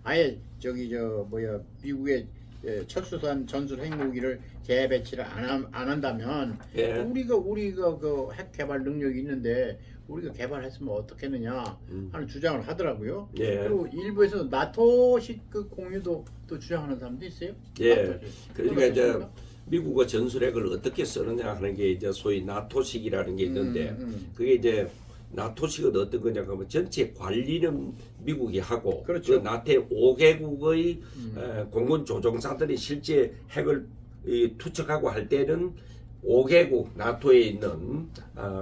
아예 저기 저 뭐야 미국의 철수산 전술 핵무기를 재배치를 안 한다면 예. 우리가 그 핵 개발 능력이 있는데 우리가 개발했으면 어떻겠느냐 하는 주장을 하더라고요. 예. 그리고 일부에서 나토식 그 공유도 또 주장하는 사람도 있어요. 예. 그러니까 이제 그렇습니까? 미국의 전술핵을 어떻게 쓰느냐 하는 게 이제 소위 나토식이라는 게 있는데 그게 이제 나토식은 어떤 거냐 하면 전체 관리는 미국이 하고 그렇죠. 그 나토 5개국의 공군 조종사들이 실제 핵을 투척하고 할 때는 5개국 나토에 있는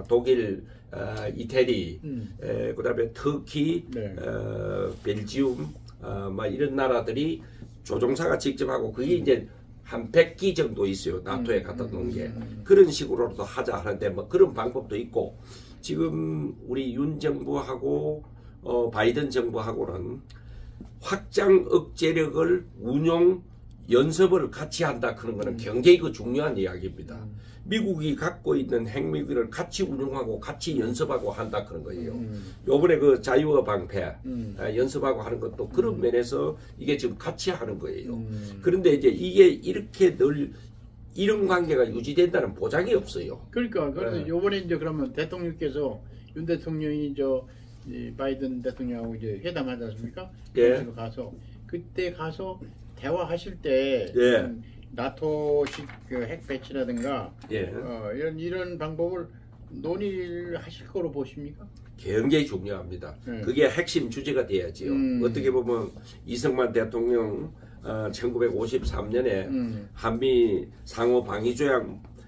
독일, 이태리, 그다음에 터키, 네. 벨지움, 막 이런 나라들이 조종사가 직접 하고 그게 이제 한 100기 정도 있어요. 나토에 갖다 놓은 게. 그런 식으로도 하자 하는데 뭐 그런 방법도 있고 지금 우리 윤 정부하고 바이든 정부하고는 확장 억제력을 운용 연습을 같이 한다 그런 거는 굉장히 그 중요한 이야기입니다. 미국이 갖고 있는 핵무기를 같이 운용하고 같이 연습하고 한다 그런 거예요. 요번에 그 자유와 방패 연습하고 하는 것도 그런 면에서 이게 지금 같이 하는 거예요. 그런데 이제 이게 이렇게 늘 이런 관계가 유지된다는 보장이 없어요. 그러니까 그래서 요번에 이제 그러면 대통령께서 윤 대통령이 이 바이든 대통령하고 이제 회담하지 않습니까? 예. 가서 그때 가서 대화하실 때 예. 나토식 그 핵 배치라든가 예. 이런 방법을 논의를 하실 거로 보십니까? 굉장히 중요합니다. 그게 핵심 주제가 돼야지요. 어떻게 보면 이승만 대통령 1953년에 한미 상호 방위 조약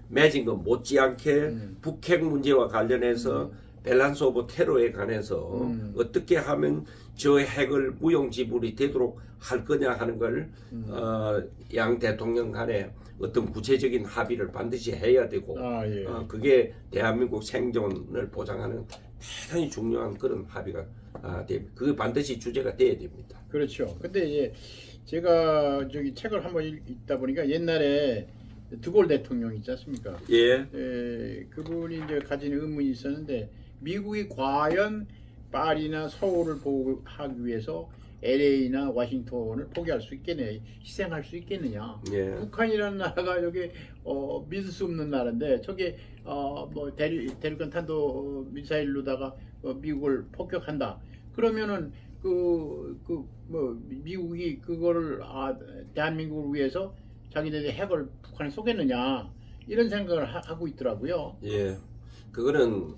맺은 것 못지않게 북핵 문제와 관련해서 밸런스 오브 테러에 관해서 어떻게 하면 저 핵을 무용지물이 되도록 할 거냐 하는 걸 양 대통령 간에 어떤 구체적인 합의를 반드시 해야 되고 예. 그게 대한민국 생존을 보장하는 대단히 중요한 그런 합의가 그게 반드시 주제가 돼야 됩니다. 그렇죠. 근데 이제 제가 저기 책을 한번 읽다 보니까 옛날에 드골 대통령 있지 않습니까? 예. 그분이 이제 가진 의문이 있었는데 미국이 과연 파리나 서울을 보호하기 위해서 LA나 워싱턴을 포기할 수 있겠느냐, 희생할 수 있겠느냐. 예. 북한이라는 나라가 저게 믿을 수 없는 나라인데 저게 뭐 대륙간 탄도 미사일로다가 미국을 폭격한다. 그러면은 뭐 미국이 그거를 대한민국을 위해서 자기네들이 핵을 북한에 쏘겠느냐 이런 생각을 하고 있더라고요. 예, 그거는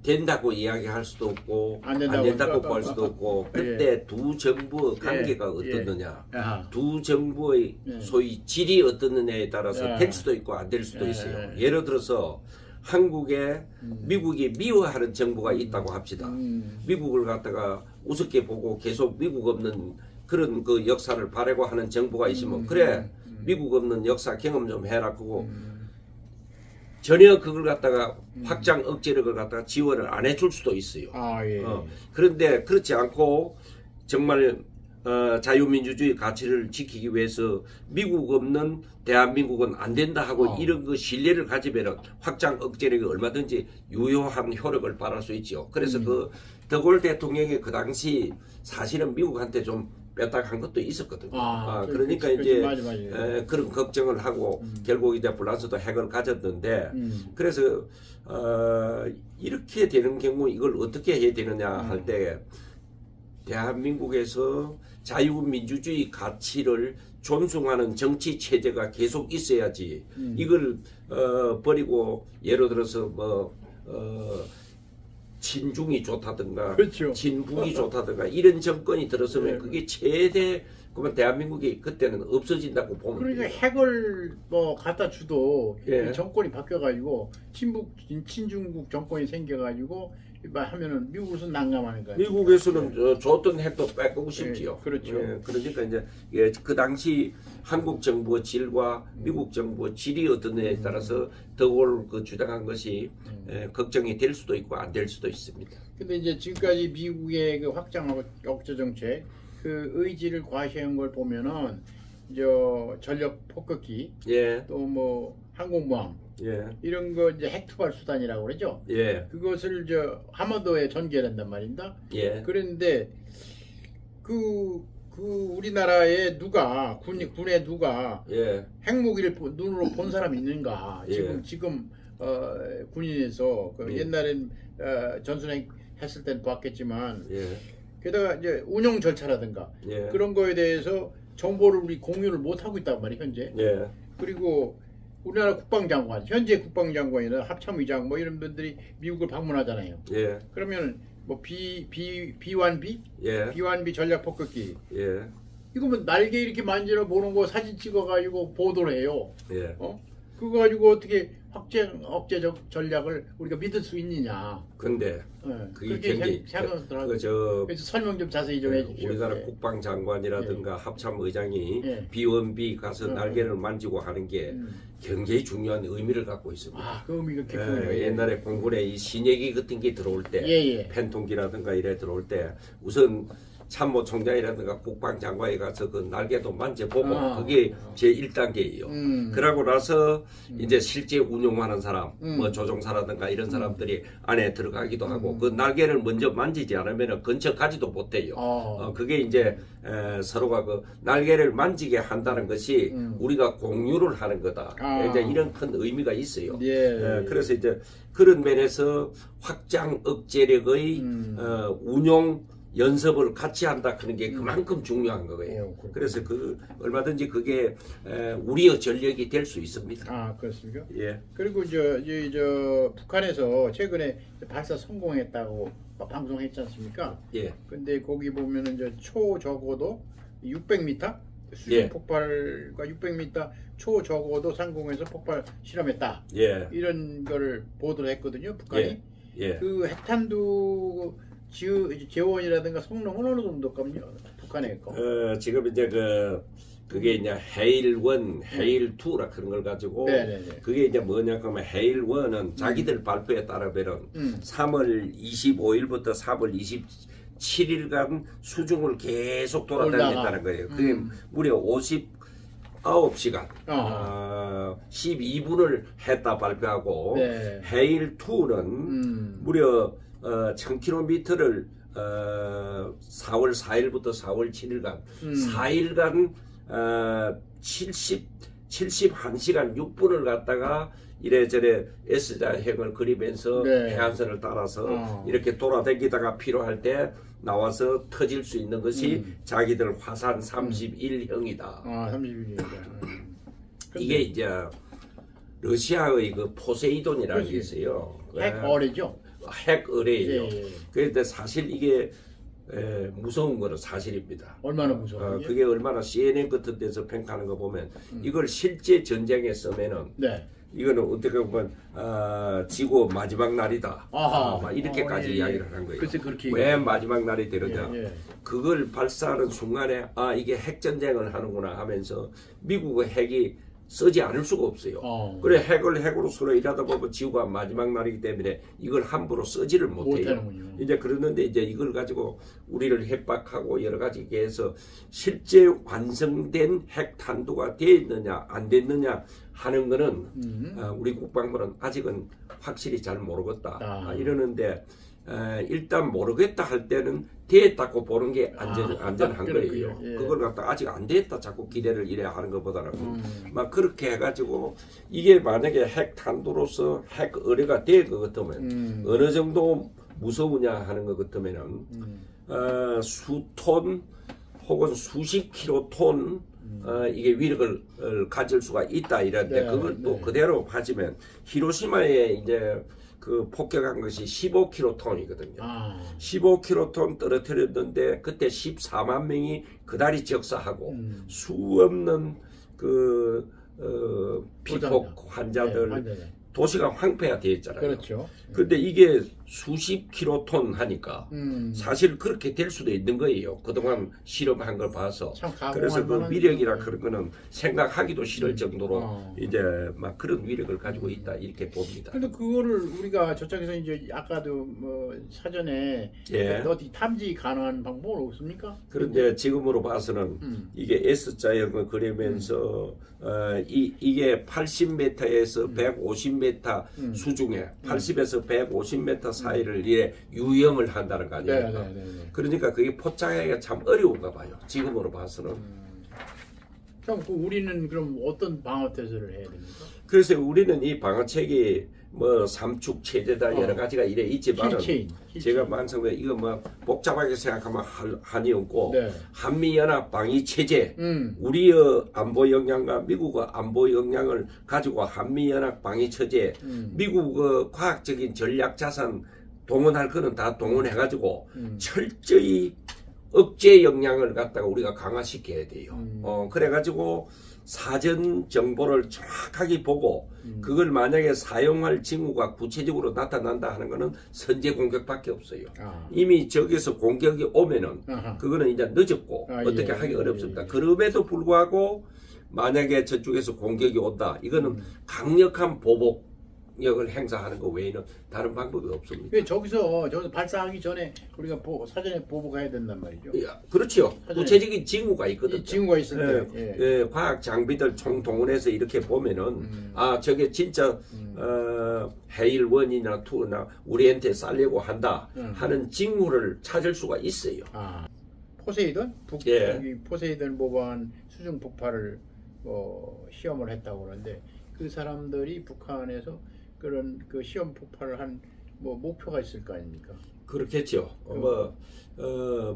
된다고 이야기할 수도 없고 안 된다고 볼 수도 없고 그때 예. 두 정부의 관계가 어떻느냐, 예. 두 정부의 소위 질이 어떻느냐에 따라서 될 수도 있고 안 될 수도 있어요. 예를 들어서 한국에 미국이 미워하는 정부가 있다고 합시다. 미국을 갖다가 우습게 보고 계속 미국 없는 그런 그 역사를 바라고 하는 정부가 있으면 그래 미국 없는 역사 경험 좀 해라 그거 전혀 그걸 갖다가 확장 억제력을 갖다가 지원을 안 해줄 수도 있어요. 예. 그런데 그렇지 않고 정말 자유민주주의 가치를 지키기 위해서 미국 없는 대한민국은 안 된다 하고 이런 그 신뢰를 가지면 확장 억제력이 얼마든지 유효한 효력을 발할 수 있죠. 그래서 그 더골 대통령이 그 당시 사실은 미국한테 좀 뼈딱한 것도 있었거든요. 그러니까 이제 맞아. 그런 걱정을 하고 결국 이제 불란서도 핵을 가졌는데 그래서 이렇게 되는 경우 이걸 어떻게 해야 되느냐 할 때 대한민국에서 자유민주주의 가치를 존중하는 정치 체제가 계속 있어야지 이걸 버리고 예를 들어서 뭐 친중이 좋다든가 그렇죠. 친북이 좋다든가 이런 정권이 들었으면 그게 최대 그러면 대한민국이 그때는 없어진다고 보면 그러니까 돼요. 핵을 뭐 갖다 주도 정권이 바뀌어가지고 친중국 정권이 생겨가지고 하면은 미국에서 난감하는 거예요. 미국에서는 줬던 핵도 뺏고 싶지요. 그렇죠. 그러니까 이제 그 당시 한국 정부의 질과 미국 정부의 질이 어떠냐에 따라서 더골 그 주장한 것이 걱정이 될 수도 있고 안 될 수도 있습니다. 근데 이제 지금까지 미국의 그 확장 억제 정책 그 의지를 과시한 걸 보면은 저 전력 폭격기, 예, 또 뭐 항공모함 예, 이런 거 이제 핵투발 수단이라고 그러죠. 예, 그것을 저 한반도에 전개한단 말입니다. 예, 그런데 그 우리나라에 누가 군에 누가 예, 핵무기를 눈으로 본 사람이 있는가? 예. 지금 군인에서 그 예. 옛날엔 전순행 했을 땐 봤겠지만 예, 게다가 이제 운영 절차라든가 예, 그런 거에 대해서 정보를 우리 공유를 못 하고 있단 말이에요 현재. 예, 그리고 우리나라 국방장관, 현재 국방장관이나 합참의장 뭐 이런 분들이 미국을 방문하잖아요. 예, 그러면 뭐 B1B, 예, B1B 전략 폭격기 예, 이거 뭐 날개 이렇게 만지러 보는 거 사진 찍어가지고 보도를 해요. 예. 그거 가지고 어떻게 억제적 전략을 우리가 믿을 수 있느냐. 근데 그게 굉장히 생각하더라고요. 그래서 설명 좀 자세히 좀 해주십시오. 우리나라 국방장관이라든가 합참의장이 예. B1B 가서 날개를 만지고 하는 게 굉장히 중요한 의미를 갖고 있습니다. 아, 그 의미가 깊군요. 옛날에 공군에 이 신예기 같은 게 들어올 때, 예. 팬통기라든가 이래 들어올 때 우선 참모총장이라든가 국방장관이 가서 그 날개도 만져보고 그게 제 1단계예요. 그러고 나서 이제 실제 운용하는 사람, 뭐 조종사라든가 이런 사람들이 안에 들어가기도 하고 그 날개를 먼저 만지지 않으면 근처 가지도 못해요. 그게 이제 서로가 그 날개를 만지게 한다는 것이 우리가 공유를 하는 거다. 이제 이런 큰 의미가 있어요. 그래서 이제 그런 면에서 확장 억제력의 운용 연습을 같이 한다 하는 게 그만큼 중요한 거예요. 그래서 얼마든지 그게 우리의 전력이 될 수 있습니다. 아, 그렇습니까? 예. 그리고 저 북한에서 최근에 발사 성공했다고 방송했지 않습니까? 예. 근데 거기 보면은 적어도 600m 수중 폭발과 600m 적어도 상공에서 폭발 실험했다. 예. 이런 거를 보도를 했거든요, 북한이. 예. 그 핵탄두 재원이라든가 성능은 어느 정도까지요? 북한의 거? 지금 이제 그게 이제 헤일1, 헤일2라 그런 걸 가지고 그게 이제 뭐냐 그러면 헤일1은 자기들 발표에 따르면 3월 25일부터 3월 27일간 수중을 계속 돌아다녔다는 거예요. 그게 무려 59시간 12분을 했다 발표하고 헤일2는 무려 1000km를 4월 4일부터 4월 7일간 4일간 71시간 6분을 갖다가 이래저래 S자형을 그리면서 해안선을 따라서 이렇게 돌아다니다가 필요할 때 나와서 터질 수 있는 것이 자기들 화산 31형이다. 아, 31형이다. 이게 이제 러시아의 그 포세이돈이라는 게 있어요. 핵어뢰죠? 핵어뢰예요. 그런데 사실 이게 무서운 거는 사실입니다. 얼마나 무서워요? 그게 얼마나 CNN 같은 데서 평가하는 거 보면 이걸 실제 전쟁에 쓰면은 이거는 어떻게 보면 지구 마지막 날이다. 막 이렇게까지 이야기를 하는 거예요. 왜 마지막 날이 되느냐? 그걸 발사하는 순간에 이게 핵전쟁을 하는구나 하면서 미국의 핵이 쓰지 않을 수가 없어요. 그래 핵으로 서로 일하다 보면 지구가 마지막 날이기 때문에 이걸 함부로 쓰지를 못해요. 이제 그러는데 이제 이걸 가지고 우리를 협박하고 여러 가지 해서 실제 완성된 핵탄두가 되었느냐 안 됐느냐 하는 거는 우리 국방부는 아직은 확실히 잘 모르겠다 이러는데 일단 모르겠다 할 때는 됐다고 보는 게 안전한 거예요. 그걸 갖다 아직 안 됐다 자꾸 기대를 이래야 하는 것보다는 막 그렇게 해가지고 이게 만약에 핵탄두로서 핵의뢰가 될 것 같으면 어느 정도 무서우냐 하는 것 같으면은 수톤 혹은 수십 킬로톤 이게 위력을 가질 수가 있다 이런데 그걸 또 그대로 가지면 히로시마에 이제 그 폭격한 것이 15킬로톤이거든요. 15킬로톤 떨어뜨렸는데 그때 14만 명이 그다리 적사하고 수없는 그 피폭 환자들 도시가 황폐화 되어 있잖아요. 그렇죠. 근데 이게 수십 킬로톤 하니까 사실 그렇게 될 수도 있는 거예요. 그동안 실험한 걸 봐서. 그래서 그 위력이라 그런 거는 생각하기도 싫을 정도로 이제 막 그런 위력을 가지고 있다 이렇게 봅니다. 근데 그거를 우리가 저쪽에서 이제 아까도 뭐 사전에 어디 탐지 가능한 방법은 없습니까? 그런데 지금으로 봐서는 이게 S자형을 그리면서 이게 80m에서 150m 수중에 80에서 150m 사이를 이래 유영을 한다는 거 아닙니까? 그러니까 그게 포착하기가 참 어려운가 봐요. 지금으로 봐서는. 그럼 우리는 그럼 어떤 방어 태세를 해야 됩니까? 그래서 우리는 이 방어책이 뭐 삼축 체제다 여러 가지가 이래 있지만은 제가 만성에 이거 뭐 복잡하게 생각하면 한이 없고 한미연합 방위 체제 우리의 안보 역량과 미국의 안보 역량을 가지고 한미연합 방위 체제 미국의 과학적인 전략 자산 동원할 거는 다 동원해 가지고 철저히 억제 역량을 갖다가 우리가 강화시켜야 돼요. 그래 가지고 사전 정보를 정확하게 보고 그걸 만약에 사용할 징후가 구체적으로 나타난다 하는 거는 선제 공격밖에 없어요. 이미 저기서 공격이 오면은 그거는 이제 늦었고 어떻게 하기 어렵습니다. 그럼에도 불구하고 만약에 저쪽에서 공격이 온다 이거는 강력한 보복력을 행사하는 것 외에는 다른 방법이 없습니다. 왜 저기서 발사하기 전에 우리가 사전에 보고가야 된단 말이죠. 그렇죠. 구체적인 징후가 있거든요. 징후가 있을 때 과학 장비들 총동원해서 이렇게 보면은 아 저게 진짜 해일 1이나 2나 우리한테 쌀려고 한다 하는 징후를 찾을 수가 있어요. 포세이돈? 포세이돈 모방 수중 폭발을 시험을 했다고 그러는데 그 사람들이 북한에서 그런 그 시험 폭발을 한 목표가 있을 거 아닙니까? 그렇겠죠.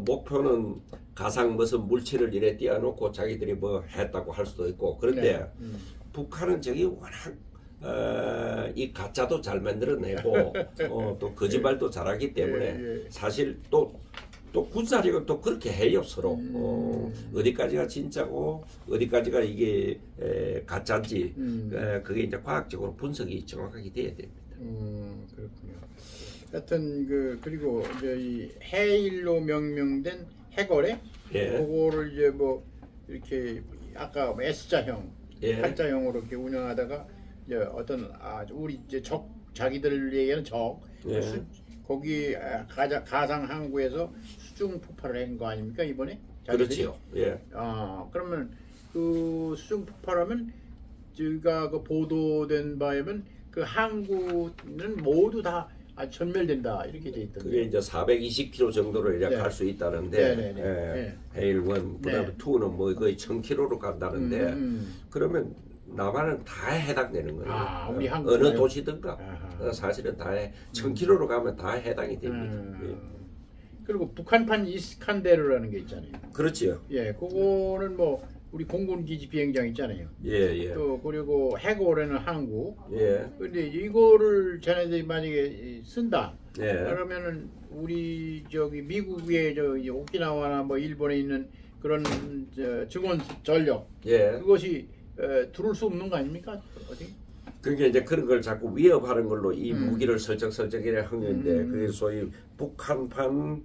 목표는 가상 무슨 물체를 이래 띄워놓고 자기들이 뭐 했다고 할 수도 있고 그런데 북한은 저기 워낙 이 가짜도 잘 만들어내고 또 거짓말도 잘하기 때문에 사실 또 군사력은 또 그렇게 해요 서로. 어디까지가 진짜고 어디까지가 이게 가짜인지 그게 이제 과학적으로 분석이 정확하게 돼야 됩니다. 그렇군요. 하여튼 그리고 이제 이 해일로 명명된 해거래 그거를 이제 뭐 이렇게 아까 S자형, 8자형으로 이렇게 운영하다가 이제 어떤 우리 이제 자기들 얘기하는 거기 가상 항구에서 수중 폭발을 한 거 아닙니까 이번에? 그렇지요. 그러면 그 수중 폭발하면 저희가 그 보도된 바에는 그 항구는 모두 다 전멸된다 이렇게 돼 있던데. 그게 이제 420km 정도로 이렇게 갈 수 있다는데 해일 1, 그다음에 2는 뭐 거의 1000km로 간다는데 그러면 남한은 다 해당되는 거예요. 우리 어느 도시든가 사실은 다 1000km로 가면 다 해당이 됩니다. 그리고 북한판 이스칸데르라는 게 있잖아요. 그렇지요. 그거는 뭐 우리 공군 기지 비행장 있잖아요. 또 그리고 해거래는 항구. 근데 이거를 자네들이 만약에 쓴다. 그러면은 우리 저기 미국의 오키나와나 뭐 일본에 있는 그런 증원 전력 그것이 들어올 수 없는 거 아닙니까? 어디? 그러니까 이제 그런 걸 자꾸 위협하는 걸로 이 무기를 설정이래 하는데 그게 소위 북한판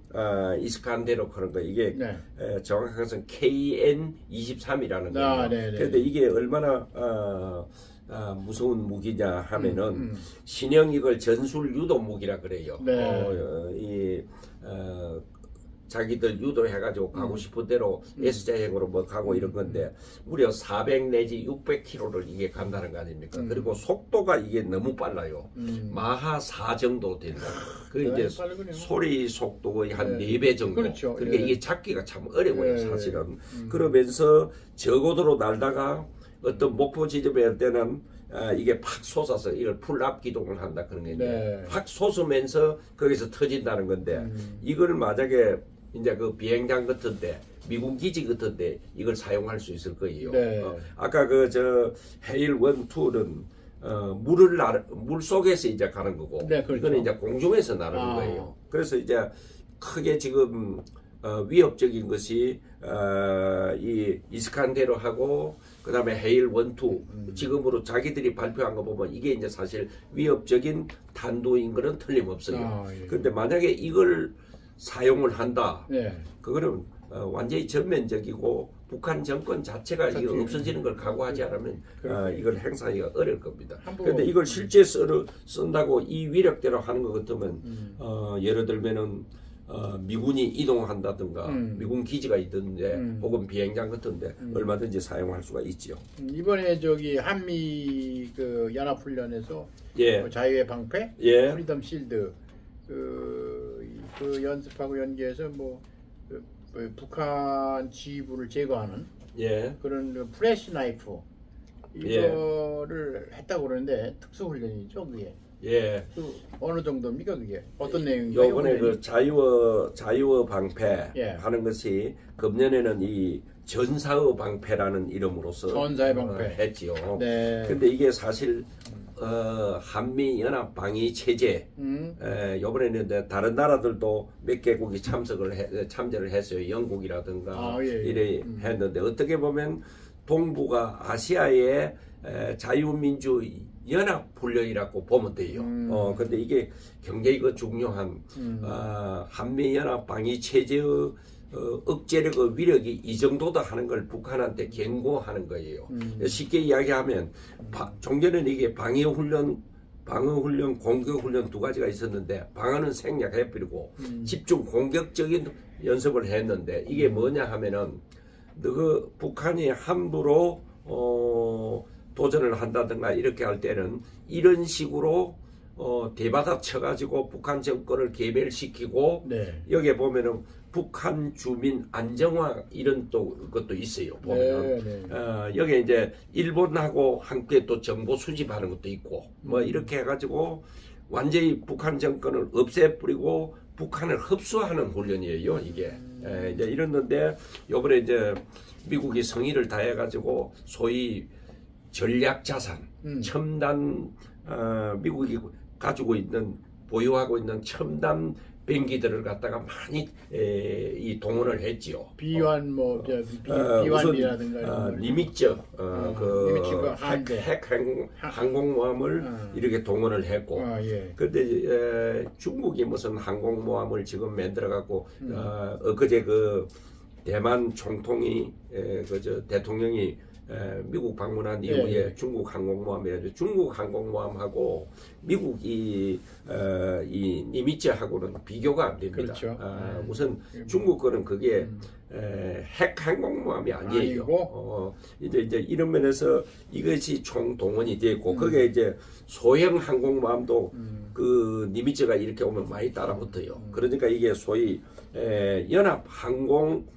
이스칸데르 그런 거 이게 정확한 것은 KN-23이라는 거예요. 그런데 이게 얼마나 무서운 무기냐 하면은 신형 이걸 전술 유도 무기라 그래요. 자기들 유도해가지고 가고 싶은 대로 S자형으로 뭐 가고 이런 건데 무려 400 내지 600km를 이게 간다는 거 아닙니까? 그리고 속도가 이게 너무 빨라요. 마하 4 정도 된다. 그 이제 소리 속도의 한 4배 정도. 그렇죠. 그러니까 이게 잡기가 참 어려워요, 사실은. 그러면서 저고도로 날다가 어떤 목표 지점에 할 때는 이게 팍 솟아서 이걸 풀압 기동을 한다 그런 게 이제 팍 솟으면서 거기서 터진다는 건데 이걸 만약에 이제 그 비행장 같은데 미군 기지 같은데 이걸 사용할 수 있을 거예요. 아까 그 저 해일 1, 2는 물 속에서 이제 가는 거고 이거는 이제 공중에서 나르는 거예요. 그래서 이제 크게 지금 위협적인 것이 이 이 이스칸데르하고 그다음에 헤일 1, 2 지금으로 자기들이 발표한 거 보면 이게 이제 사실 위협적인 탄도인 거는 틀림없어요. 그런데 만약에 이걸 사용을 한다. 그거는 완전히 전면적이고 북한 정권 자체가 이거 없어지는 걸 각오하지 않으면 이걸 행사하기가 어려울 겁니다. 그런데 이걸 실제 쓴다고 이 위력대로 하는 것 같으면 예를 들면은 미군이 이동한다든가 미군 기지가 있던데 혹은 비행장 같은데 얼마든지 사용할 수가 있지요. 이번에 저기 한미 그 연합훈련에서 자유의 방패, 프리덤 실드 그 연습하고 연계해서 뭐 북한 지휘부를 제거하는 그런 그 프레시 나이프 이거를 했다고 그러는데 특수훈련이죠 그게. 그 어느 정도입니까 그게? 어떤 내용인가요? 요번에 그 자유의 방패 하는 것이 금년에는 이 전사의 방패라는 이름으로서 전사의 방패 했지요. 근데 이게 사실 한미 연합 방위 체제 요번에는 다른 나라들도 몇 개국이 참여를 했어요. 영국이라든가 이래 했는데 어떻게 보면 동북아 아시아의 자유민주 연합 훈련이라고 보면 돼요. 근데 이게 굉장히 그 중요한 한미 연합 방위 체제의 억제력의 위력이 이 정도다 하는 걸 북한한테 경고하는 거예요. 쉽게 이야기하면 종전에는 이게 방어훈련, 공격훈련 두 가지가 있었는데 방어는 생략해버리고 집중 공격적인 연습을 했는데 이게 뭐냐 하면은 그 북한이 함부로 도전을 한다든가 이렇게 할 때는 이런 식으로 대받아 쳐가지고 북한 정권을 개멸시키고 여기에 보면은 북한 주민 안정화 이런 또 것도 있어요. 보면은 여기 이제 일본하고 함께 또 정보 수집하는 것도 있고 뭐 이렇게 해가지고 완전히 북한 정권을 없애버리고 북한을 흡수하는 훈련이에요. 이게 이제 이랬는데 요번에 이제 미국이 성의를 다해가지고 소위 전략 자산, 첨단 미국이 가지고 있는 보유하고 있는 첨단 비행기들을 갖다가 많이 이 동원을 했지요. 비완 뭐 비완이라든가 리미츠 그 핵 항공모함을 이렇게 동원을 했고, 그런데 중국이 무슨 항공모함을 지금 만들어 갖고 엊그제 그 대만 총통이 그 대통령이 미국 방문한 이후에 중국 항공모함이라죠. 중국 항공모함하고 미국 이 니미츠하고는 비교가 안 됩니다. 우선 중국 거는 그게 핵 항공모함이 아니에요. 이제 이런 면에서 이것이 총동원이 됐고, 그게 이제 소형 항공모함도 그 니미츠가 이렇게 오면 많이 따라붙어요. 그러니까 이게 소위 연합 항공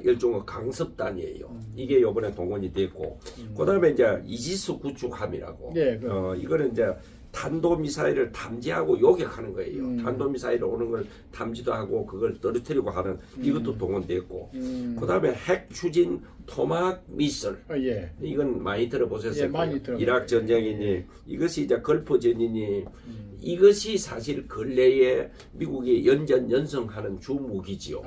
일종의 강습단이에요. 이게 요번에 동원이 됐고, 그 다음에 이제 이지스 구축함이라고, 이거는 이제 탄도미사일을 탐지하고 요격하는 거예요. 탄도미사일 오는 걸 탐지도 하고 그걸 떨어뜨리고 하는 이것도 동원됐고, 그 다음에 핵 추진 토마호크 미사일, 이건 많이 들어보셨을 거예요. 이라크 전쟁이니 이것이 이제 걸프 전이니 이것이 사실 근래에 미국이 연전연성하는 주 무기지요.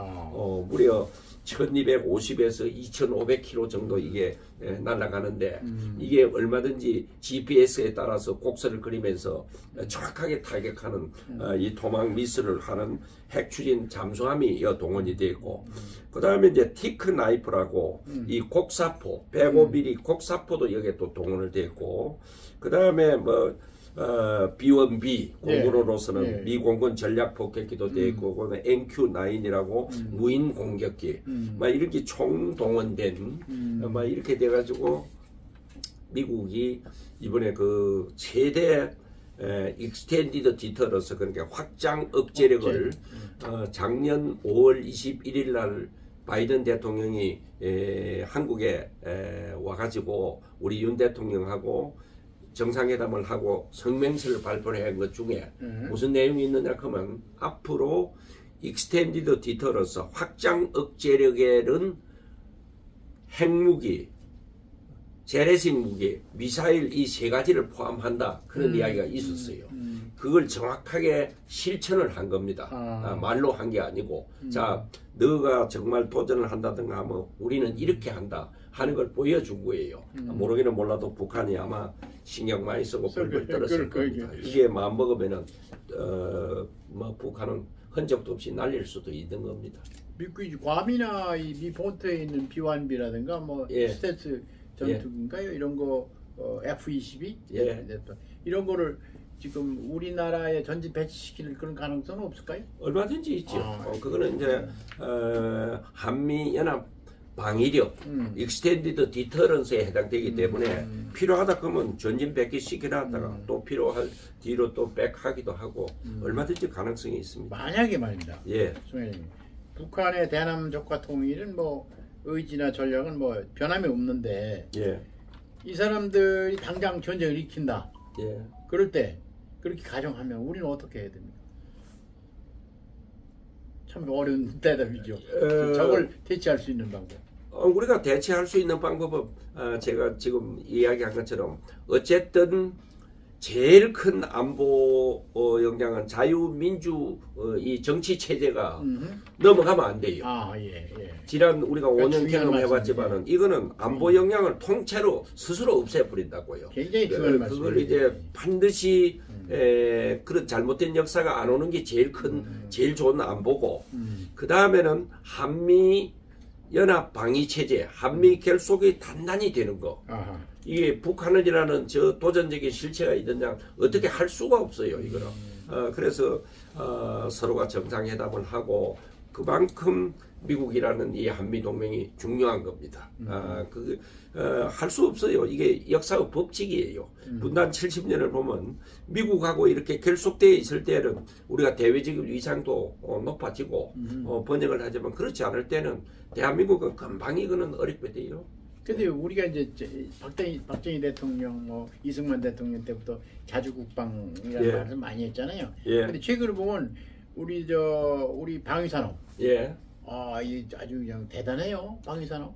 무려 1250에서 2500km 정도 이게 날아가는데, 이게 얼마든지 GPS에 따라서 곡선을 그리면서 정확하게 타격하는 이 토마호크 미사일을 하는 핵 추진 잠수함이 동원이 되어 있고, 그 다음에 이제 티크 나이프라고 이 곡사포 105mm 곡사포도 여기에 또 동원을 되어 있고, 그 다음에 뭐 B-1B 공군으로서는 미 공군 전략 폭격기도 되어 있고, 그다음에 NQ-9이라고 무인 공격기, 막 이렇게 총동원된 막 이렇게 돼가지고 미국이 이번에 그 최대 익스텐디드 디터런스, 그러니까 확장 억제력을 작년 5월 21일 날 바이든 대통령이 한국에 와가지고 우리 윤 대통령하고 정상회담을 하고 성명서를 발표한 것 중에 무슨 내용이 있느냐 하면, 앞으로 익스텐디드 디터런스 확장 억제력에는 핵무기, 재래식 무기, 미사일 이 세 가지를 포함한다. 그런 이야기가 있었어요. 그걸 정확하게 실천을 한 겁니다. 말로 한 게 아니고 자, 너가 정말 도전을 한다든가 하면 우리는 이렇게 한다 하는 걸 보여준 거예요. 모르기는 몰라도 북한이 아마 신경 많이 쓰고 벌벌 떨었을 겁니다. 이게 마음먹으면은 뭐 북한은 흔적도 없이 날릴 수도 있는 겁니다. 미국이 괌이나 이 본토에 있는 B-1B라든가 뭐 스텔스 전투기인가요? 이런 거 F-22 이런 거를 지금 우리나라에 전진 배치시킬 그런 가능성은 없을까요? 얼마든지 있죠. 그거는 이제 한미 연합 방위력, 익스텐디드 디터런스에 해당되기 때문에 필요하다 그러면 전진 배치시키라 하다가 또 필요할 뒤로 또 백하기도 하고 얼마든지 가능성이 있습니다. 만약에 말입니다. 예. 북한의 대남 적과 통일은 뭐 의지나 전략은 뭐 변함이 없는데 이 사람들이 당장 전쟁을 일으킨다. 그럴 때 그렇게 가정하면 우리는 어떻게 해야 됩니까? 참 어려운 대답이죠. 저걸 대체할 수 있는 방법. 우리가 대체할 수 있는 방법은 제가 지금 이야기한 것처럼 어쨌든 제일 큰 안보 역량은 자유민주 이 정치 체제가 넘어가면 안 돼요. 지난 우리가 5년 경험해봤지만은 이거는 안보 역량을 통째로 스스로 없애버린다고요. 굉장히 중요한 말씀이에요. 그걸 이제 반드시 그런 잘못된 역사가 안 오는 게 제일 큰 제일 좋은 안보고 그 다음에는 한미 연합 방위 체제, 한미 결속이 단단히 되는 거. 이게 북한이라는 저 도전적인 실체가 있느냐 어떻게 할 수가 없어요 이거는. 그래서 서로가 정상회담을 하고 그만큼 미국이라는 이 한미 동맹이 중요한 겁니다. 할 수 없어요. 이게 역사의 법칙이에요. 분단 70년을 보면 미국하고 이렇게 결속되어 있을 때는 우리가 대외적인 위상도 높아지고 번영을 하지만 그렇지 않을 때는 대한민국은 금방 이거는 어렵게 돼요. 근데 우리가 이제 박정희 대통령, 뭐 이승만 대통령 때부터 자주국방이라는 말을 많이 했잖아요. 근데 최근에 보면 우리 방위산업, 이 아주 그냥 대단해요, 방위산업.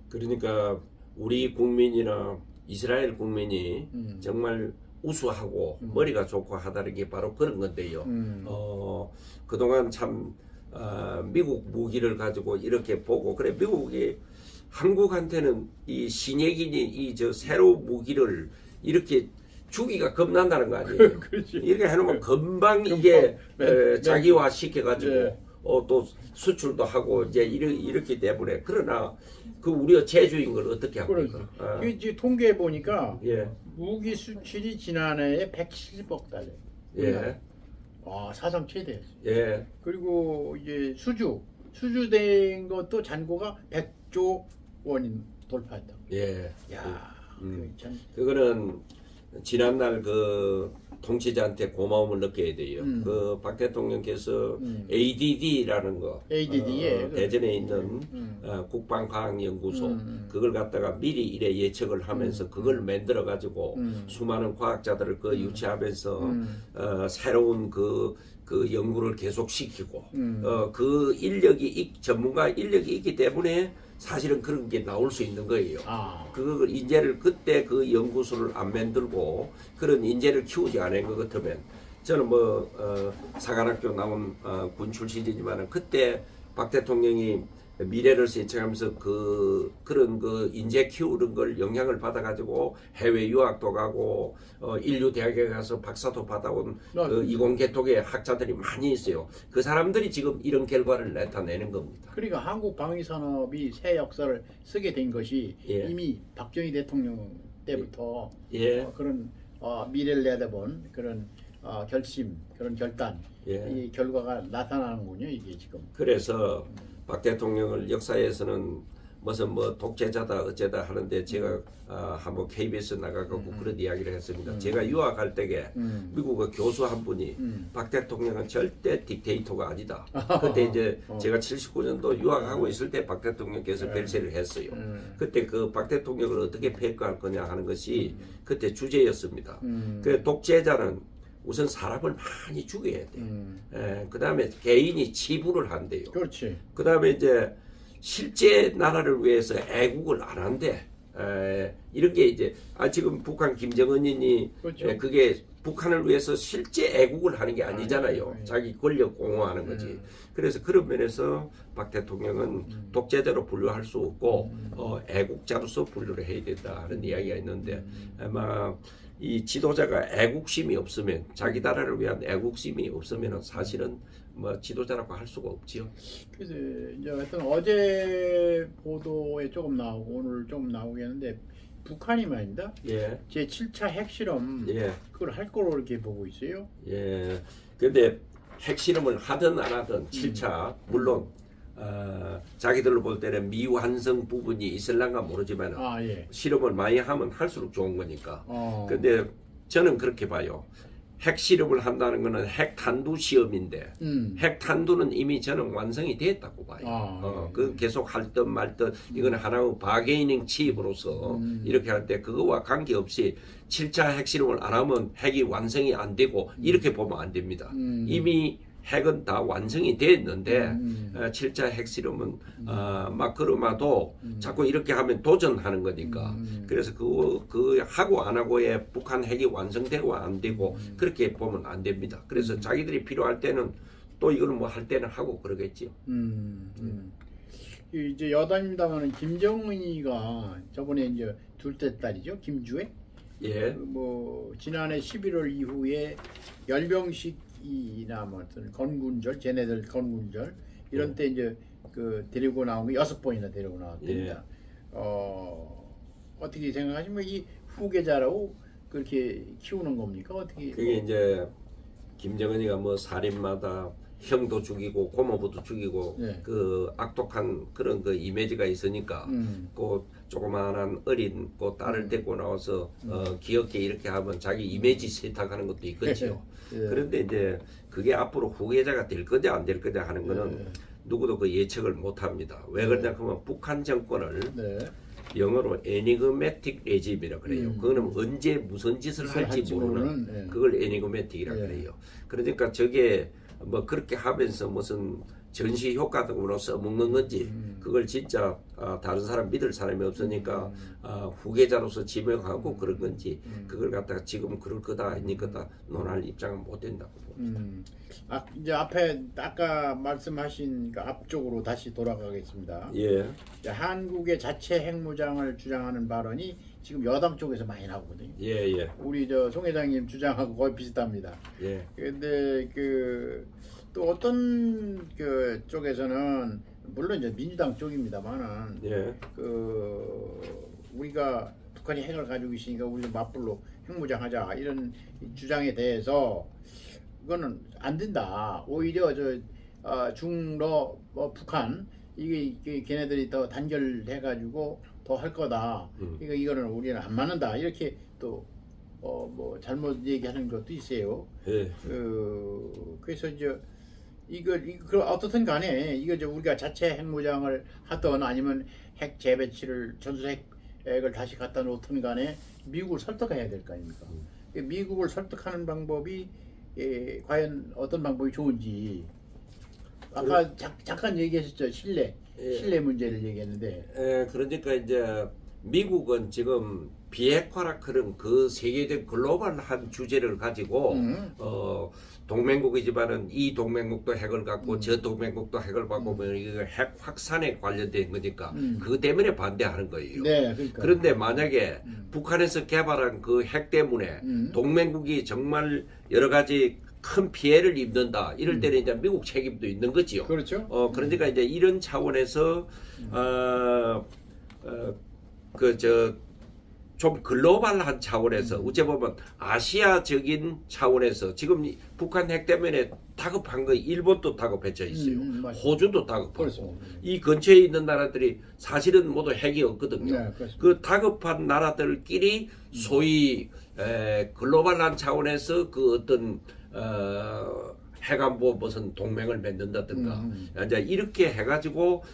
그러니까 우리 국민이나 이스라엘 국민이 정말 우수하고 머리가 좋고 하다는 게 바로 그런 건데요. 그동안 참 미국 무기를 가지고 이렇게 보고 그래 미국이 한국한테는 이 신예기니 이 저 새로운 무기를 이렇게 주기가 겁난다는 거 아니에요. 이렇게 해놓으면 금방 이게 자기화 시켜가지고 또 수출도 하고 이제 이렇기 때문에 그러나 그 우리가 제주인 걸 어떻게 합니까? 이게 통계해 보니까 무기 수출이 지난해에 170억 달러. 사상 최대였어요. 그리고 이제 수주된 것도 잔고가 100조 원인 돌파했다. 참. 그거는 지난날 그 통치자한테 고마움을 느껴야 돼요. 그 박 대통령께서 ADD라는 거, 대전에 있는 국방과학연구소 그걸 갖다가 미리 이래 예측을 하면서 그걸 만들어 가지고 수많은 과학자들을 그 유치하면서 새로운 그 연구를 계속 시키고 그 인력이 전문가 인력이 있기 때문에 사실은 그런 게 나올 수 있는 거예요. 그 인재를 그때 그 연구소를 안 만들고 그런 인재를 키우지 않은 것 같으면 저는 뭐 사관학교 나온 군 출신이지만 그때 박 대통령이 미래를 세팅하면서 그런 그 인재 키우는 걸 영향을 받아가지고 해외 유학도 가고 인류 대학에 가서 박사도 받아온 그 이공계통의 학자들이 많이 있어요. 그 사람들이 지금 이런 결과를 나타내는 겁니다. 그러니까 한국 방위 산업이 새 역사를 쓰게 된 것이 이미 박정희 대통령 때부터 그런 미래를 내다본 그런 결심, 그런 결단, 이 결과가 나타나는군요. 이게 지금. 그래서 박 대통령을 역사에서는 무슨 뭐 독재자다 어쩌다 하는데 제가 한번 KBS 나가고 그런 이야기를 했습니다. 제가 유학할 때에 미국의 교수 한 분이 박 대통령은 절대 딕테이터가 아니다. 그때 이제 제가 79년도 유학하고 있을 때 박 대통령께서 별세를 했어요. 그때 그 박 대통령을 어떻게 평가할 거냐 하는 것이 그때 주제였습니다. 그 독재자는 우선 사람을 많이 죽여야 돼. 그 다음에 개인이 치부를 한대요. 그렇지. 그 다음에 이제 실제 나라를 위해서 애국을 안 한대. 이런 게 이제 지금 북한 김정은이 그렇죠. 그게 북한을 위해서 실제 애국을 하는 게 아니잖아요. 자기 권력 공허하는 거지. 그래서 그런 면에서 박 대통령은 독재자로 분류할 수 없고 애국자로서 분류를 해야 된다 하는 이야기가 있는데 아마 이 지도자가 애국심이 없으면 자기 나라를 위한 애국심이 없으면 사실은 뭐 지도자라고 할 수가 없지요. 그래서 이제 하여튼 어제 보도에 조금 나오고 오늘 좀 나오겠는데 북한이 말입니다. 예. 제 7차 핵실험 예. 그걸 할 거로 이렇게 보고 있어요. 예. 근데 핵실험을 하든 안 하든 7차 물론 자기들로 볼 때는 미완성 부분이 있을란가 모르지만 예. 실험을 많이 하면 할수록 좋은 거니까. 근데 저는 그렇게 봐요. 핵실험을 한다는 것은 핵탄두 시험인데 핵탄두는 이미 저는 완성이 됐다고 봐요. 그 계속 할 듯 말 듯 이건 하나의 바게이닝 칩으로서 이렇게 할 때 그거와 관계없이 7차 핵실험을 안 하면 핵이 완성이 안 되고 이렇게 보면 안 됩니다. 이미 핵은 다 완성이 됐는데 7차 핵실험은 막 그러마도 자꾸 이렇게 하면 도전하는 거니까 그래서 그 하고 안 하고에 북한 핵이 완성되고 안 되고 그렇게 보면 안 됩니다. 그래서 자기들이 필요할 때는 또 이걸 뭐 할 때는 하고 그러겠지요. 이제 여담입니다만은 김정은이가 저번에 이제 둘째 딸이죠, 김주애. 예. 뭐 지난해 11월 이후에 열병식이나 뭐 어떤 건군절, 쟤네들 건군절 이런 때 이제 그 데리고 나온 거 6번이나 데리고 나왔답니다. 어떻게 생각하시면 이 후계자라고 그렇게 키우는 겁니까? 어떻게? 그게 이제 김정은이가 뭐 살인마다 형도 죽이고 고모부도 죽이고 그 악독한 그런 그 이미지가 있으니까 그 조그마한 어린 그 딸을 데리고 나와서 귀엽게 이렇게 하면 자기 이미지 세탁하는 것도 있겠지요. 그런데 이제 그게 앞으로 후계자가 될 거냐 안 될 거냐 하는 거는 누구도 그 예측을 못 합니다. 왜 그러냐 하면 북한 정권을 영어로 애니그매틱 레짐이라 그래요. 그거는 언제 무슨 짓을 할지 모르는 그걸 애니그매틱이라 그래요. 그러니까 저게 뭐 그렇게 하면서 무슨 전시 효과 등으로 써먹는 건지 그걸 진짜 다른 사람 믿을 사람이 없으니까 후계자로서 지명하고 그런 건지 그걸 갖다가 지금 그럴 거다 아닐 거다 논할 입장은 못 된다고 봅니다. 이제 앞에 아까 말씀하신 그 앞쪽으로 다시 돌아가겠습니다. 예. 한국의 자체 핵무장을 주장하는 발언이 지금 여당 쪽에서 많이 나오거든요. 예. 우리 송 회장님 주장하고 거의 비슷합니다. 예. 근데 또 어떤 그 쪽에서는 물론 이제 민주당 쪽입니다만은 우리가 북한이 핵을 가지고 있으니까 우리도 맞불로 핵무장하자 이런 주장에 대해서 그거는 안 된다. 오히려 중러 북한 이게 걔네들이 더 단결해 가지고 더 할 거다. 그러니까 이거는 우리는 안 맞는다. 이렇게 또 뭐 잘못 얘기하는 것도 있어요. 그래서 이제 이거 어떻든 간에 이거 우리가 자체 핵무장을 하든 아니면 핵 재배치를 전술 핵을 다시 갖다 놓든 간에 미국을 설득해야 될 거 아닙니까? 미국을 설득하는 방법이 과연 어떤 방법이 좋은지 아까 잠깐 얘기하셨죠. 신뢰 문제를 얘기했는데. 그러니까 이제 미국은 지금 비핵화라 그런 그 세계적 글로벌한 주제를 가지고 동맹국이지만은 이 동맹국도 핵을 갖고 저 동맹국도 핵을 갖고 뭐 이거 핵 확산에 관련된 거니까 그것 때문에 반대하는 거예요. 그러니까. 그런데 만약에 북한에서 개발한 그 핵 때문에 동맹국이 정말 여러 가지 큰 피해를 입는다. 이럴 때는 이제 미국 책임도 있는 거지요. 그렇죠. 그러니까 이제 이런 차원에서 좀 글로벌한 차원에서 어째 보면 아시아적인 차원에서 지금 북한 핵 때문에 다급한 거 일본도 다급해져 있어요. 호주도 다급하고 이 근처에 있는 나라들이 사실은 모두 핵이 없거든요. 그 다급한 나라들끼리 소위 글로벌한 차원에서 그 어떤 핵안보 무슨 동맹을 맺는다든가 이제 이렇게 해가지고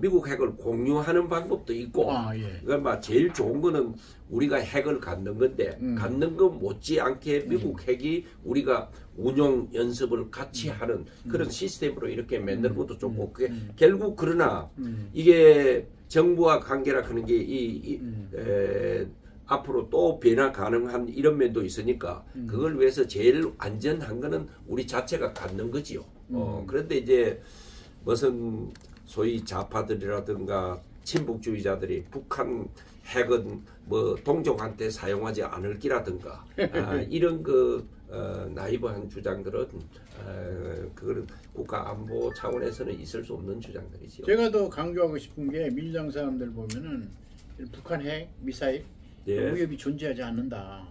미국 핵을 공유하는 방법도 있고, 예. 그러니까 제일 좋은 거는 우리가 핵을 갖는 건데, 갖는 것 못지않게 미국 핵이 우리가 운용 연습을 같이 하는 그런 시스템으로 이렇게 만드는 것도 좋고, 그게 결국 그러나 이게 정부와 관계라 하는 게 앞으로 또 변화 가능한 이런 면도 있으니까 그걸 위해서 제일 안전한 거는 우리 자체가 갖는 거지요. 그런데 이제 무슨 소위 좌파들이라든가 친북주의자들이 북한 핵은 뭐 동족한테 사용하지 않을 기라든가 이런 나이브한 주장들은 그거는 국가 안보 차원에서는 있을 수 없는 주장들이죠. 제가 더 강조하고 싶은 게 민주당 사람들 보면은 북한 핵 미사일 위협이 존재하지 않는다.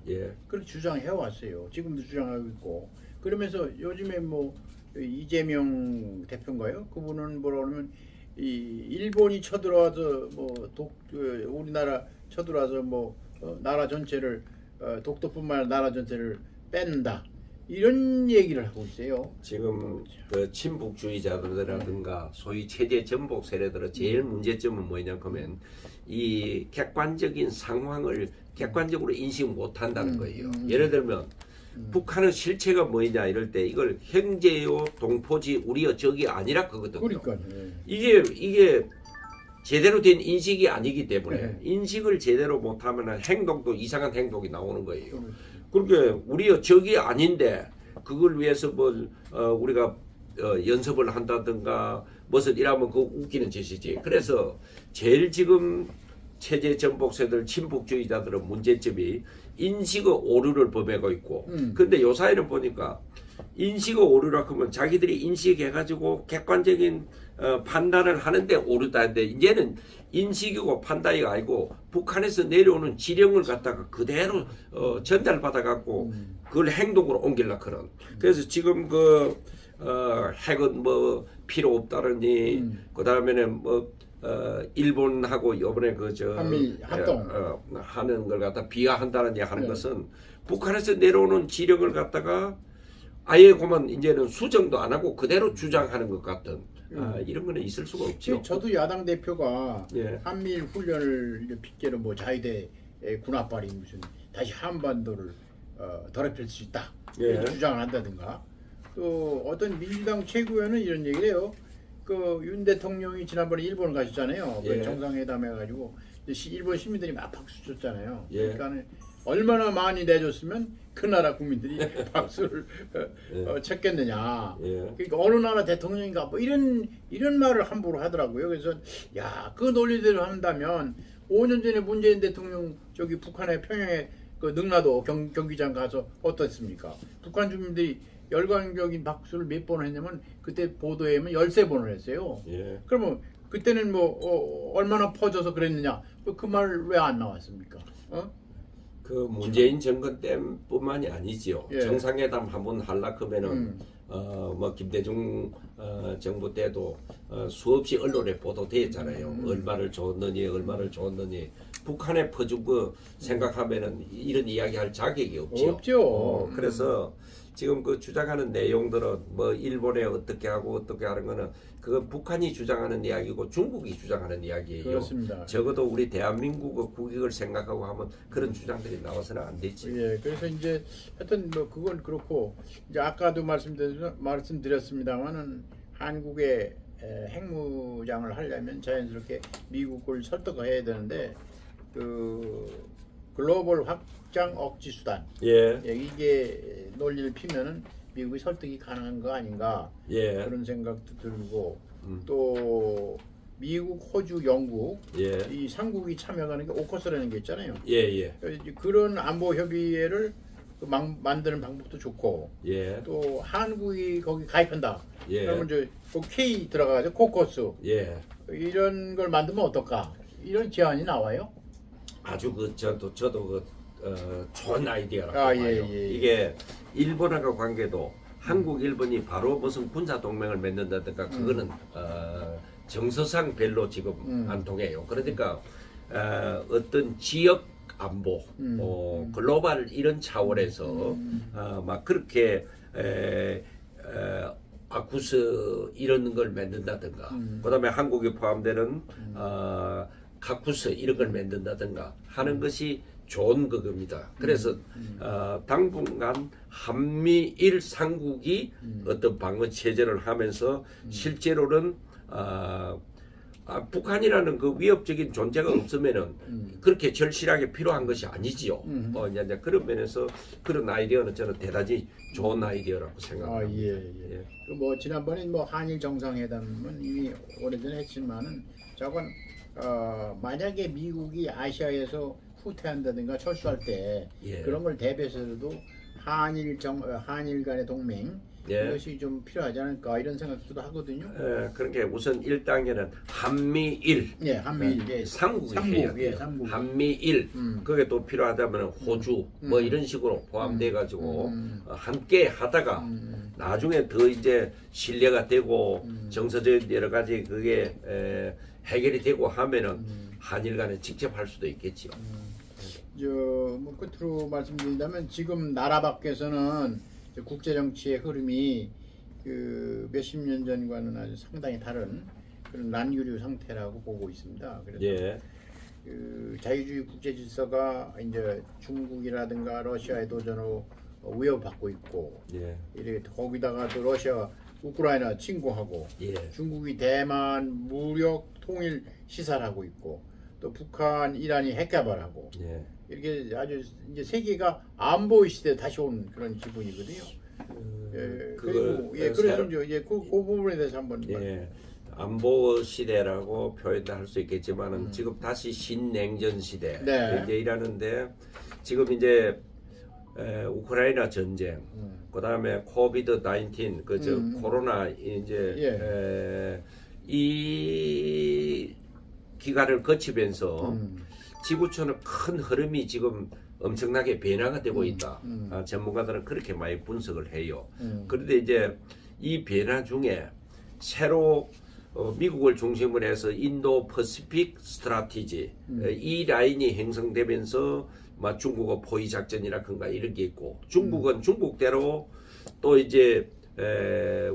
그렇게 주장해 왔어요. 지금도 주장하고 있고. 그러면서 요즘에 뭐 이재명 대표인가요? 그분은 뭐라 그러면 일본이 쳐들어와서 우리나라 쳐들어와서 나라 전체를 독도뿐만 아니라 나라 전체를 뺏는다. 이런 얘기를 하고 있어요. 지금 그 친북주의자들이라든가 소위 체제 전복 세력들의 제일 문제점은 뭐냐 하면 이 객관적인 상황을 객관적으로 인식 못한다는 거예요. 예를 들면 북한의 실체가 뭐냐 이럴 때 이걸 형제요 동포지 우리의 적이 아니라 그거든요. 그러니까 이게 제대로 된 인식이 아니기 때문에 인식을 제대로 못하면 행동도 이상한 행동이 나오는 거예요. 그러니까 우리의 적이 아닌데 그걸 위해서 우리가 연습을 한다든가 무슨 이라면 그거 웃기는 짓이지. 그래서 제일 지금 체제 전복세들 친북주의자들은 문제점이 인식의 오류를 범하고 있고 근데 요 사이를 보니까 인식의 오류라 하면 자기들이 인식해가지고 객관적인 판단을 하는데 오류다는데 이제는 인식이고 판단이 아니고 북한에서 내려오는 지령을 갖다가 그대로 전달받아 갖고 그걸 행동으로 옮기려고 하는. 그래서 지금 핵은 필요 없다느니 그 다음에는 일본하고 이번에 한미 합동 하는 걸 갖다 비하한다는 얘기 하는 것은 북한에서 내려오는 지령을 갖다가 아예 그만 이제는 수정도 안 하고 그대로 주장하는 것 같은 이런 거는 있을 수가 없죠. 저도 야당 대표가 한미일 훈련을 핑계로 자위대 군합발이 무슨 다시 한반도를 더럽힐 수 있다 이렇게 주장을 한다든가 또 어떤 민주당 최고위원은 이런 얘기를 해요. 윤 대통령이 지난번에 일본 가셨잖아요. 정상회담 해가지고 일본 시민들이 막 박수 쳤잖아요. 그러니까 얼마나 많이 내줬으면 그 나라 국민들이 박수를 쳤겠느냐. 그러니까 어느 나라 대통령인가 이런 말을 함부로 하더라고요. 그래서 그 논리대로 한다면 5년 전에 문재인 대통령 북한의 평양에 능라도 경기장 가서 어떻습니까? 북한 주민들이 열광적인 박수를 몇 번을 했냐면 그때 보도에 하면 13번을 했어요. 그러면 그때는 얼마나 퍼져서 그랬느냐. 그 말 왜 안 나왔습니까? 그 문재인 정권 때뿐만이 아니지요. 정상회담 한번 하려고 하면은 김대중 정부 때도 수없이 언론에 보도되었잖아요. 얼마를 줬느니 북한에 퍼준 거 생각하면은 이런 이야기할 자격이 없죠. 그래서 지금 주장하는 내용들은 일본에 어떻게 하는 거는 그건 북한이 주장하는 이야기고 중국이 주장하는 이야기예요. 그렇습니다. 적어도 우리 대한민국의 국익을 생각하고 하면 그런 주장들이 나와서는 안 되지. 그래서 이제 하여튼 그건 그렇고 이제 아까도 말씀드렸습니다만은 한국의 핵무장을 하려면 자연스럽게 미국을 설득해야 되는데 글로벌 확장 억지 수단 이게 논리를 피면은 미국이 설득이 가능한 거 아닌가 그런 생각도 들고 또 미국, 호주, 영국 이 3국이 참여하는 게 오커스라는 게 있잖아요. 그런 안보 협의회를 만드는 방법도 좋고 또 한국이 거기 가입한다. 그러면 이제 K 들어가서 코커스 이런 걸 만들면 어떨까? 이런 제안이 나와요. 아주 저도 좋은 아이디어라고 봐요. 이게 일본하고 관계도 한국, 일본이 바로 무슨 군사 동맹을 맺는다든가 그거는 정서상 별로 지금 안 통해요. 그러니까 어떤 지역 안보, 글로벌 이런 차원에서 막 그렇게 아쿠스 이런 걸 만든다든가 그다음에 한국에 포함되는 카쿠스 이런 걸 만든다든가 하는 것이 좋은 그겁니다. 그래서 당분간 한미일 삼국이 어떤 방어 체제를 하면서 실제로는 북한이라는 그 위협적인 존재가 없으면은 그렇게 절실하게 필요한 것이 아니지요. 이제 그런 면에서 그런 아이디어는 저는 대단히 좋은 아이디어라고 생각합니다. 예. 뭐 지난번에 뭐 한일 정상회담은 이미 오래전에 했지만은 저건 만약에 미국이 아시아에서 후퇴한다든가 철수할 때 그런 걸 대비해서도 한일 간의 동맹 이것이 좀 필요하지 않을까 이런 생각도 하거든요. 그러니까 우선 1단계는 한미일, 한미일, 삼국이 해야 돼요. 한미일, 그게 또 필요하다면 호주 뭐 이런 식으로 포함돼 가지고 함께 하다가 나중에 더 이제 신뢰가 되고 정서적 여러 가지 그게 해결이 되고 하면은 한일 간에 직접 할 수도 있겠죠. 뭐 끝으로 말씀드린다면 지금 나라 밖에서는 국제 정치의 흐름이 그 몇십 년 전과는 아주 상당히 다른 그런 난유류 상태라고 보고 있습니다. 그래서 그 자유주의 국제 질서가 이제 중국이라든가 러시아의 도전으로 위협받고 있고, 이렇게 거기다가 또 러시아가 우크라이나 침공하고, 중국이 대만 무력 통일 시살하고 있고, 또 북한, 이란이 핵개발하고, 이렇게 아주 이제 세계가 안보의 시대에 다시 온 그런 기분이거든요. 그리고 그래서 이제 그 부분에 대해서 한번 안보 시대라고 표현할 수 있겠지만은 지금 다시 신냉전 시대 이제 이라는데 지금 이제 우크라이나 전쟁, 그다음에 코비드 19 그저 코로나 이제 이 기간을 거치면서 지구촌의 큰 흐름이 지금 엄청나게 변화가 되고 있다. 전문가들은 그렇게 많이 분석을 해요. 그런데 이제 이 변화 중에 새로 미국을 중심으로 해서 인도 퍼시픽 스트라티지 이 라인이 형성되면서 중국어 포위 작전이라든가 이런 게 있고, 중국은 중국대로 또 이제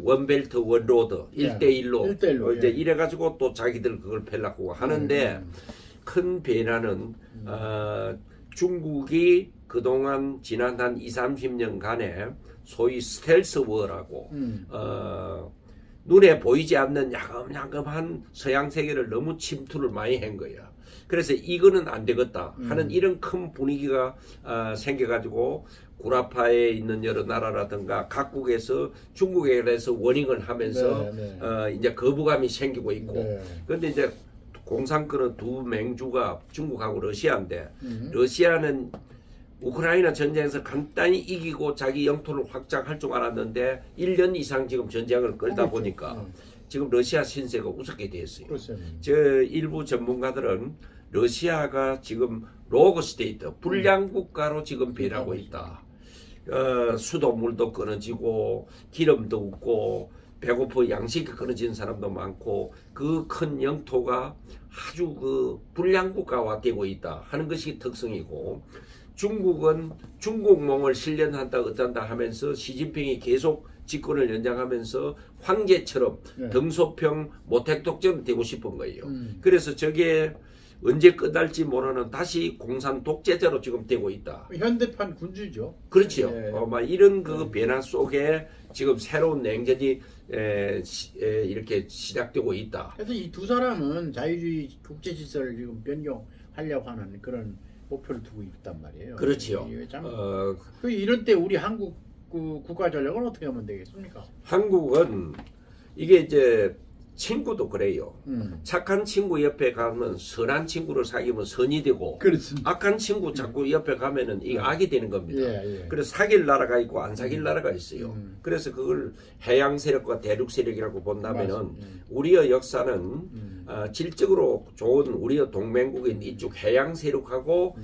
원벨트 원로드 1대1로 이제 이래가지고 또 자기들 그걸 펴려고 하는데 큰 변화는 중국이 그동안 지난 한 20-30년간에 소위 스텔스 워라고 눈에 보이지 않는 야금야금한 서양 세계를 너무 침투를 많이 한 거야. 그래서 이거는 안 되겠다 하는 이런 큰 분위기가 생겨가지고 구라파에 있는 여러 나라라든가 각국에서 중국에 대해서 워닝을 하면서 이제 거부감이 생기고 있고, 그런데 이제 공산권은 두 맹주가 중국하고 러시아인데, 러시아는 우크라이나 전쟁에서 간단히 이기고 자기 영토를 확장할 줄 알았는데 1년 이상 지금 전쟁을 끌다 보니까 지금 러시아 신세가 우습게 됐어요. 저 일부 전문가들은 러시아가 지금 로그 스테이트, 불량 국가로 지금 변하고 있다. 수돗물도 끊어지고 기름도 없고 배고프 양식이 끊어진 사람도 많고 그 큰 영토가 아주 그 불량 국가화 되고 있다 하는 것이 특성이고, 중국은 중국몽을 실현한다 어쩐다 하면서 시진핑이 계속 집권을 연장하면서 황제처럼 등소평 모택독전 되고 싶은 거예요. 그래서 저게 언제 끝날지 모르는 다시 공산 독재자로 지금 되고 있다. 현대판 군주죠. 그렇죠. 이런 그 변화 속에 지금 새로운 냉전이 이렇게 시작되고 있다. 그래서 이 두 사람은 자유주의 국제 질서를 지금 변경하려고 하는 그런 목표를 두고 있단 말이에요. 그렇죠. 이런 때 우리 한국 국가 전략은 어떻게 하면 되겠습니까? 한국은 이게 이제 친구도 그래요. 착한 친구 옆에 가면 선한 친구를 사귀면 선이 되고, 그렇습니다. 악한 친구 자꾸 옆에 가면은 이 악이 되는 겁니다. 그래서 사귈 나라가 있고 안 사귈 나라가 있어요. 그래서 그걸 해양 세력과 대륙 세력이라고 본다면은 우리의 역사는 질적으로 좋은 우리의 동맹국인 이쪽 해양 세력하고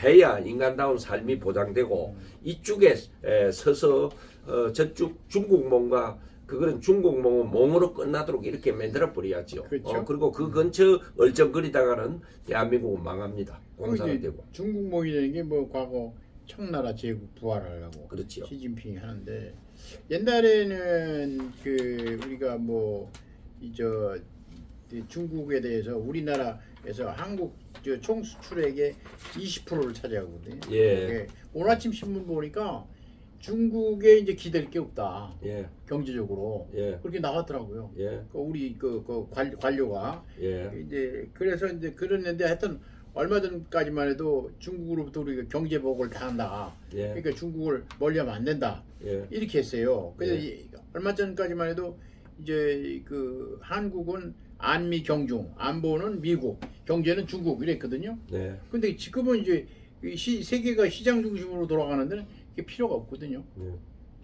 해야 인간다운 삶이 보장되고, 이쪽에 서서 저쪽 중국몽과 그거는 중국몽은 몽으로 끝나도록 이렇게 만들어 버려야죠. 그렇죠. 그리고 그 근처 얼쩡거리다가는 대한민국은 망합니다. 공산화되고. 중국몽이라는 게 뭐 과거 청나라 제국 부활하려고 그렇죠. 시진핑이 하는데, 옛날에는 그 우리가 뭐 이저 중국에 대해서 우리나라에서 한국 총 수출액의 20%를 차지하거든요. 예. 오늘 아침 신문 보니까 중국에 이제 기댈 게 없다. 예. 경제적으로 예. 그렇게 나왔더라고요. 예. 우리 그 관료가 예. 이제 그래서 이제 그랬는데 하여튼 얼마 전까지만 해도 중국으로부터 우리가 경제복을 당한다. 예. 그러니까 중국을 멀리하면 안 된다. 예. 이렇게 했어요. 그래서 예. 얼마 전까지만 해도 이제 그 한국은 안미 경중, 안보는 미국, 경제는 중국 이랬거든요. 네. 근데 지금은 이제 세계가 시장 중심으로 돌아가는 데는 이게 필요가 없거든요. 네.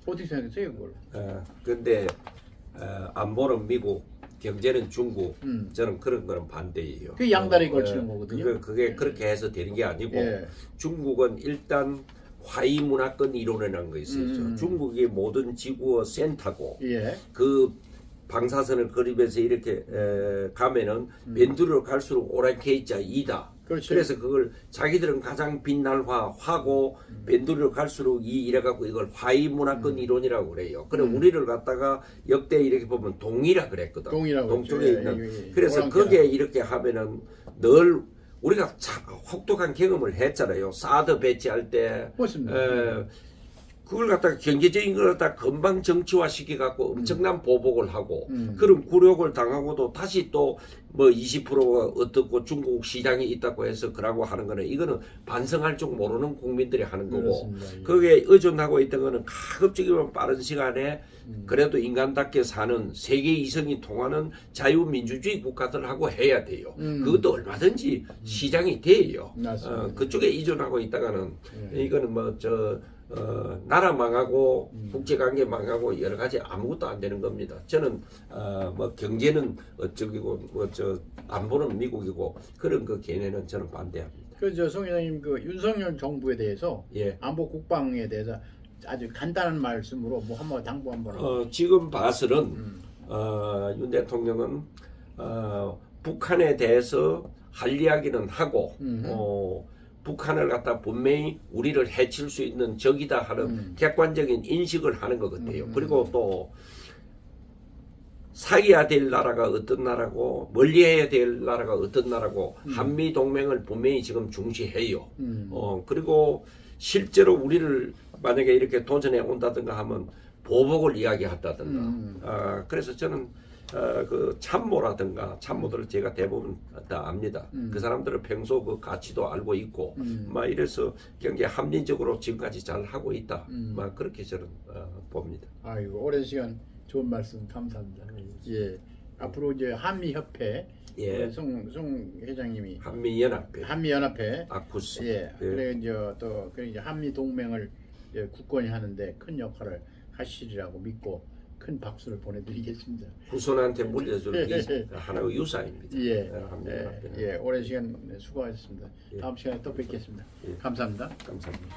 어떻게 생각하세요, 그걸? 근데 안보는 미국, 경제는 중국. 음. 저는 그런 거는 반대예요. 그게 양다리 걸치는 거거든요. 그게 그렇게 해서 되는 게 아니고 예. 중국은 일단 화이 문화권 이론이라는 거 있어요. 중국이 모든 지구의 센터고 예. 그 방사선을 그리면서 이렇게 가면은 벤두르로 갈수록 오랑캐이자 2다. 그렇지. 그래서 그걸 자기들은 가장 빛날화하고 벤두르로 갈수록 2 이래갖고 이걸 화이 문화권 이론이라고 그래요. 그래 우리를 갖다가 역대 이렇게 보면 동이라 그랬거든. 동이라고 동쪽에 그랬죠. 있는. 예. 그래서 오랑캐라. 거기에 이렇게 하면은 늘 우리가 혹독한 경험을 했잖아요. 사드 배치할 때. 맞습니다. 그걸 갖다가 경제적인 걸 갖다가 금방 정치화 시켜갖고 엄청난 보복을 하고 그런 굴욕을 당하고도 다시 또 뭐 20%가 어떻고 중국 시장이 있다고 해서 그러고 하는 거는 이거는 반성할 줄 모르는 국민들이 하는 거고 그렇습니다. 예. 거기에 의존하고 있던 거는 가급적이면 빠른 시간에 그래도 인간답게 사는 세계 이성이 통하는 자유민주주의 국가들하고 해야 돼요. 그것도 얼마든지 시장이 돼요. 그쪽에 의존하고 있다가는 이거는 나라 망하고 국제관계 망하고 여러 가지 아무것도 안 되는 겁니다. 저는 뭐 경제는 어쩌기고 뭐 안보는 미국이고 그런 그 개념은 저는 반대합니다. 그래서 송 회장님 그 윤석열 정부에 대해서 예. 안보 국방에 대해서 아주 간단한 말씀으로 뭐 한번 당부 한번. 지금 봐서는 윤 대통령은 북한에 대해서 할 이야기는 하고 북한을 갖다 분명히 우리를 해칠 수 있는 적이다 하는 객관적인 인식을 하는 것 같아요. 그리고 또 사귀어야 될 나라가 어떤 나라고 멀리해야 될 나라가 어떤 나라고 한미 동맹을 분명히 지금 중시해요. 그리고 실제로 우리를 만약에 이렇게 도전해 온다든가 하면 보복을 이야기한다든가. 그래서 저는 그 참모라든가 참모들을 제가 대부분 다 압니다. 그 사람들은 평소 그 가치도 알고 있고 막 이래서 굉장히 합리적으로 지금까지 잘 하고 있다. 막 그렇게 저는 봅니다. 아이고 오랜 시간 좋은 말씀 감사합니다. 예. 앞으로 이제 한미협회 예. 송 회장님이 한미연합회 아쿠스 예. 예. 그래 이제 한미 동맹을 굳건히 하는데 큰 역할을 하시리라고 믿고 큰 박수를 보내드리겠습니다. 후손한테 물려줄 하나의 유산입니다. 예. 예. 오랜 시간 수고하셨습니다. 예. 다음 시간에 또 뵙겠습니다. 예. 감사합니다. 감사합니다.